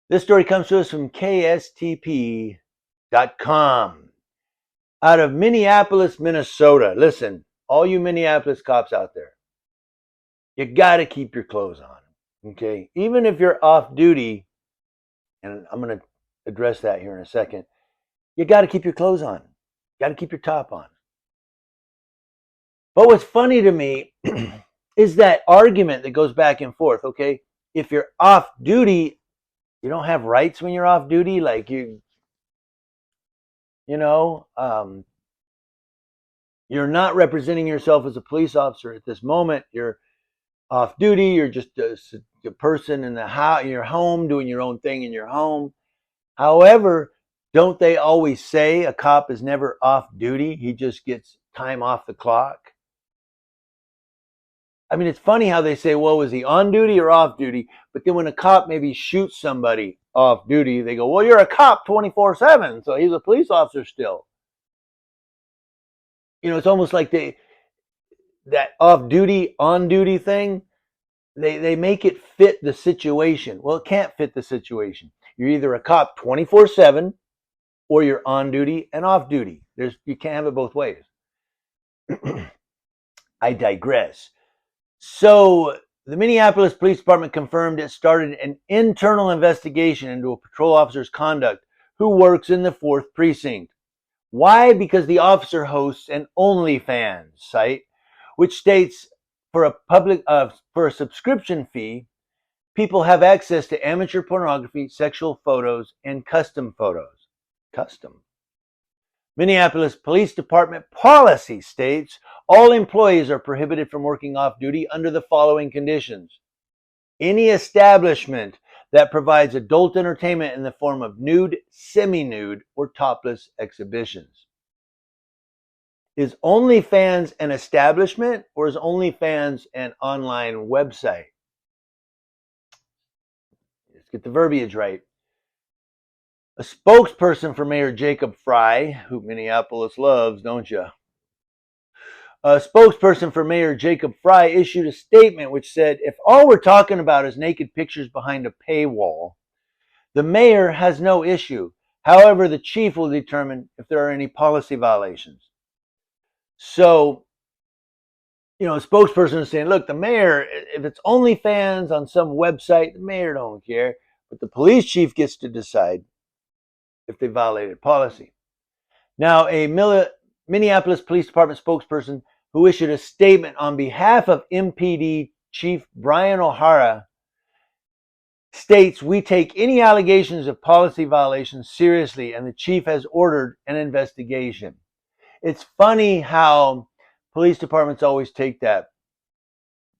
This story comes to us from KSTP.com. Out of Minneapolis, Minnesota. Listen, all you Minneapolis cops out there, you got to keep your clothes on. Okay? Even if you're off duty, and I'm going to address that here in a second, you got to keep your clothes on. You got to keep your top on. But what's funny to me is that argument that goes back and forth. Okay? If you're off duty, you don't have rights when you're off duty. Like you know, you're not representing yourself as a police officer at this moment. You're off duty. You're just a person in the house, in your home, doing your own thing in your home. However, don't they always say a cop is never off duty? He just gets time off the clock. I mean, it's funny how they say, well, was he on duty or off duty? But then when a cop maybe shoots somebody off duty, they go, well, you're a cop 24/7. So he's a police officer still. You know, it's almost like that off duty, on duty thing, they make it fit the situation. Well, it can't fit the situation. You're either a cop 24/7 or you're on duty and off duty. You can't have it both ways. I digress. So the Minneapolis Police Department confirmed it started an internal investigation into a patrol officer's conduct who works in the 4th Precinct. Why? Because the officer hosts an OnlyFans site, which states for a subscription fee, people have access to amateur pornography, sexual photos, and custom photos. Custom. Minneapolis Police Department policy states all employees are prohibited from working off duty under the following conditions. Any establishment that provides adult entertainment in the form of nude, semi-nude, or topless exhibitions. Is OnlyFans an establishment or is OnlyFans an online website? Let's get the verbiage right. A spokesperson for Mayor Jacob Frey, who Minneapolis loves, don't you? A spokesperson for Mayor Jacob Frey issued a statement which said, if all we're talking about is naked pictures behind a paywall, the mayor has no issue. However, the chief will determine if there are any policy violations. So, you know, a spokesperson is saying, look, the mayor, if it's OnlyFans on some website, the mayor don't care. But the police chief gets to decide if they violated policy. Now, a Minneapolis Police Department spokesperson who issued a statement on behalf of MPD Chief Brian O'Hara states, we take any allegations of policy violations seriously, and the chief has ordered an investigation. It's funny how police departments always take that.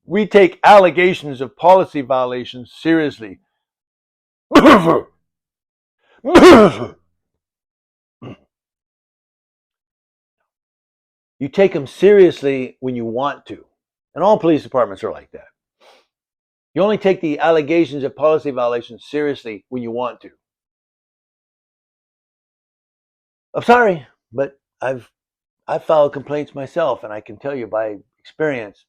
We take allegations of policy violations seriously. You take them seriously when you want to. And all police departments are like that. You only take the allegations of policy violations seriously when you want to. I'm sorry, but I've filed complaints myself, and I can tell you by experience.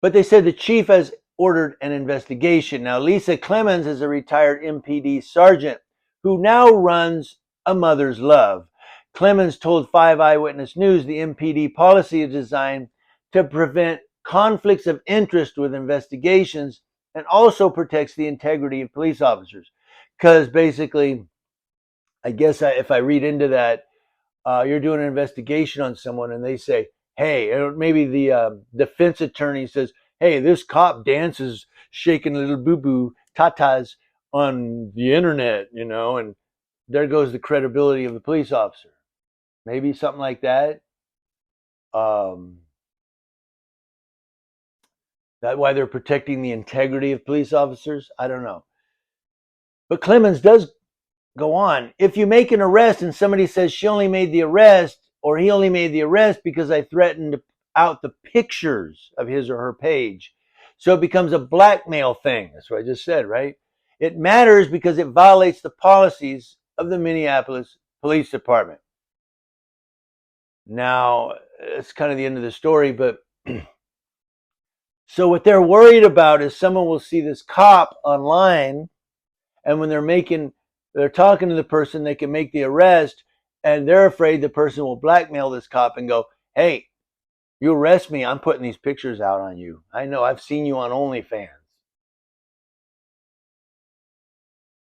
But they said the chief has ordered an investigation. Now, Lisa Clemens is a retired MPD sergeant who now runs A Mother's Love. Clemens told 5 Eyewitness News the MPD policy is designed to prevent conflicts of interest with investigations and also protects the integrity of police officers. Because basically, I guess if I read into that, you're doing an investigation on someone and they say, hey, or maybe the defense attorney says, hey, this cop dances shaking little boo-boo tatas on the internet, you know, and there goes the credibility of the police officer. Maybe something like that. That's why they're protecting the integrity of police officers. I don't know. But Clemens does go on. If you make an arrest and somebody says she only made the arrest or he only made the arrest because I threatened to out the pictures of his or her page. So it becomes a blackmail thing. That's what I just said, right? It matters because it violates the policies of the Minneapolis Police Department. Now, it's kind of the end of the story, but So what they're worried about is someone will see this cop online, and when they're talking to the person, they can make the arrest, and they're afraid the person will blackmail this cop and go, "Hey, you arrest me, I'm putting these pictures out on you. I know, I've seen you on OnlyFans."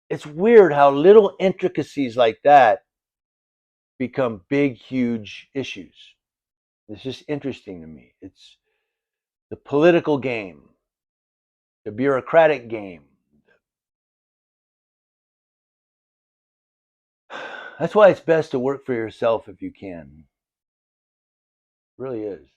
It's weird how little intricacies like that become big, huge issues. It's just interesting to me. It's the political game, the bureaucratic game. That's why it's best to work for yourself if you can. It really is.